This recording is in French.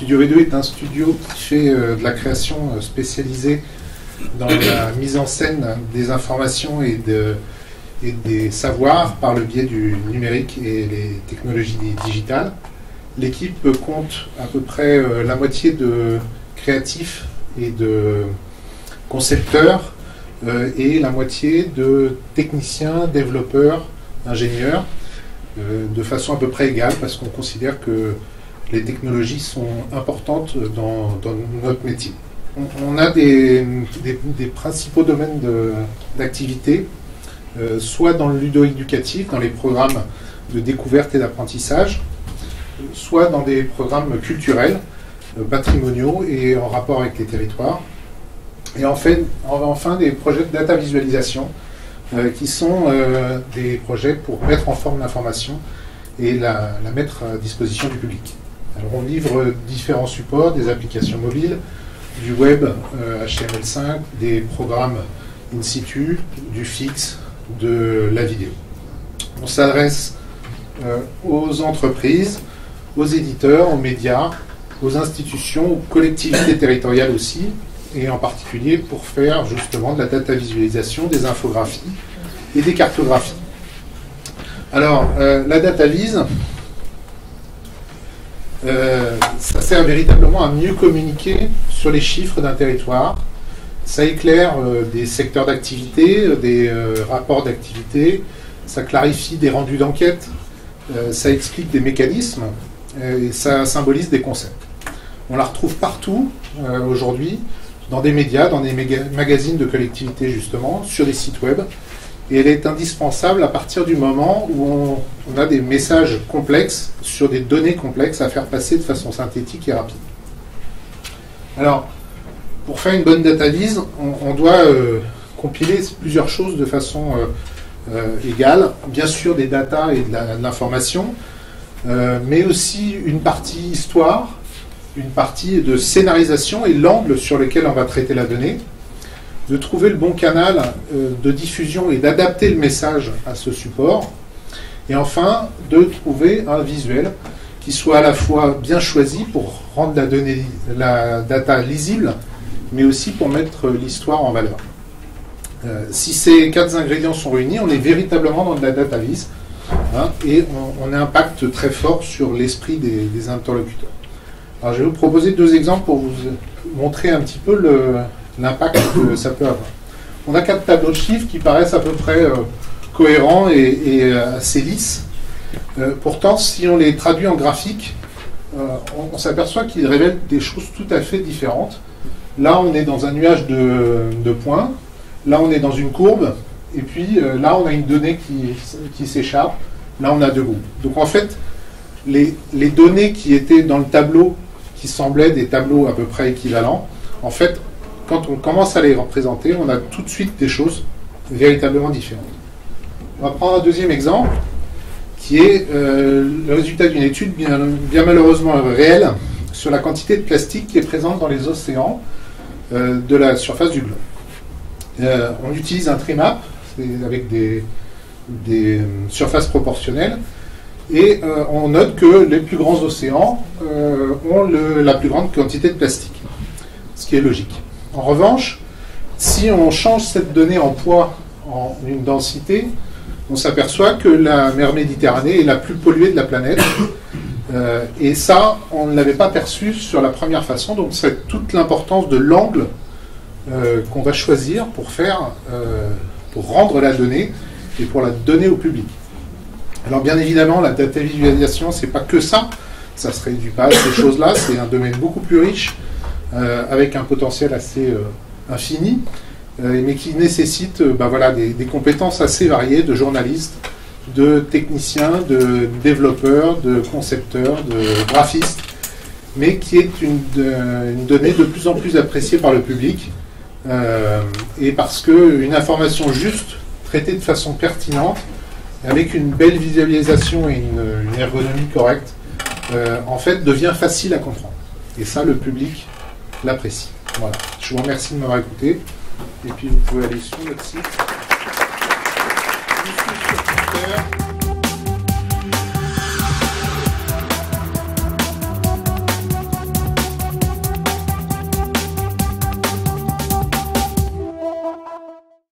Studio V2 est un studio qui fait de la création spécialisée dans la mise en scène des informations et des savoirs par le biais du numérique et les technologies digitales. L'équipe compte à peu près la moitié de créatifs et de concepteurs et la moitié de techniciens, développeurs, ingénieurs, de façon à peu près égale, parce qu'on considère que les technologies sont importantes dans notre métier. On a des principaux domaines d'activité, soit dans le ludo-éducatif, dans les programmes de découverte et d'apprentissage, soit dans des programmes culturels, patrimoniaux et en rapport avec les territoires. Et enfin des projets de data visualisation, qui sont des projets pour mettre en forme l'information et la mettre à disposition du public. Alors on livre différents supports, des applications mobiles, du web HTML5, des programmes in situ, du fixe, de la vidéo. On s'adresse aux entreprises, aux éditeurs, aux médias, aux institutions, aux collectivités territoriales aussi, et en particulier pour faire justement de la data visualisation, des infographies et des cartographies. Alors, la data vise, ça sert véritablement à mieux communiquer sur les chiffres d'un territoire. Ça éclaire des secteurs d'activité, des rapports d'activité, ça clarifie des rendus d'enquête, ça explique des mécanismes et ça symbolise des concepts. On la retrouve partout aujourd'hui, dans des médias, dans des magazines de collectivités justement, sur des sites web. Et elle est indispensable à partir du moment où on a des messages complexes sur des données complexes à faire passer de façon synthétique et rapide. Alors, pour faire une bonne data vise, on doit compiler plusieurs choses de façon égale. Bien sûr des datas et de l'information, mais aussi une partie histoire, une partie de scénarisation et l'angle sur lequel on va traiter la donnée, de trouver le bon canal de diffusion et d'adapter le message à ce support, et enfin de trouver un visuel qui soit à la fois bien choisi pour rendre la data lisible, mais aussi pour mettre l'histoire en valeur. Si ces 4 ingrédients sont réunis, on est véritablement dans de la data vise, et on a un impact très fort sur l'esprit des interlocuteurs. Alors, je vais vous proposer 2 exemples pour vous montrer un petit peu l'impact que ça peut avoir. On a 4 tableaux de chiffres qui paraissent à peu près cohérents et assez lisses. Pourtant, si on les traduit en graphique, on s'aperçoit qu'ils révèlent des choses tout à fait différentes. Là, on est dans un nuage de points. Là, on est dans une courbe. Et puis, là, on a une donnée qui s'échappe. Là, on a 2 groupes. Donc, en fait, les données qui étaient dans le tableau, qui semblaient des tableaux à peu près équivalents, en fait, quand on commence à les représenter, on a tout de suite des choses véritablement différentes. On va prendre un deuxième exemple, qui est le résultat d'une étude bien malheureusement réelle sur la quantité de plastique qui est présente dans les océans de la surface du globe. On utilise un trimap avec des surfaces proportionnelles, et on note que les plus grands océans ont la plus grande quantité de plastique, ce qui est logique. En revanche, si on change cette donnée en poids en une densité, on s'aperçoit que la mer Méditerranée est la plus polluée de la planète. Et ça, on ne l'avait pas perçu sur la première façon. Donc c'est toute l'importance de l'angle qu'on va choisir pour rendre la donnée et pour la donner au public. Alors bien évidemment, la data visualisation, c'est pas que ça. Ça se réduit pas à ces choses-là. C'est un domaine beaucoup plus riche, avec un potentiel assez infini, mais qui nécessite des compétences assez variées de journalistes, de techniciens, de développeurs, de concepteurs, de graphistes, mais qui est une donnée de plus en plus appréciée par le public, et parce qu'une information juste, traitée de façon pertinente, avec une belle visualisation et une ergonomie correcte, en fait, devient facile à comprendre. Et ça, le public l'apprécie. Voilà. Je vous remercie de m'avoir écouté. Et puis, vous pouvez aller sur notre site. Je suis sur Twitter.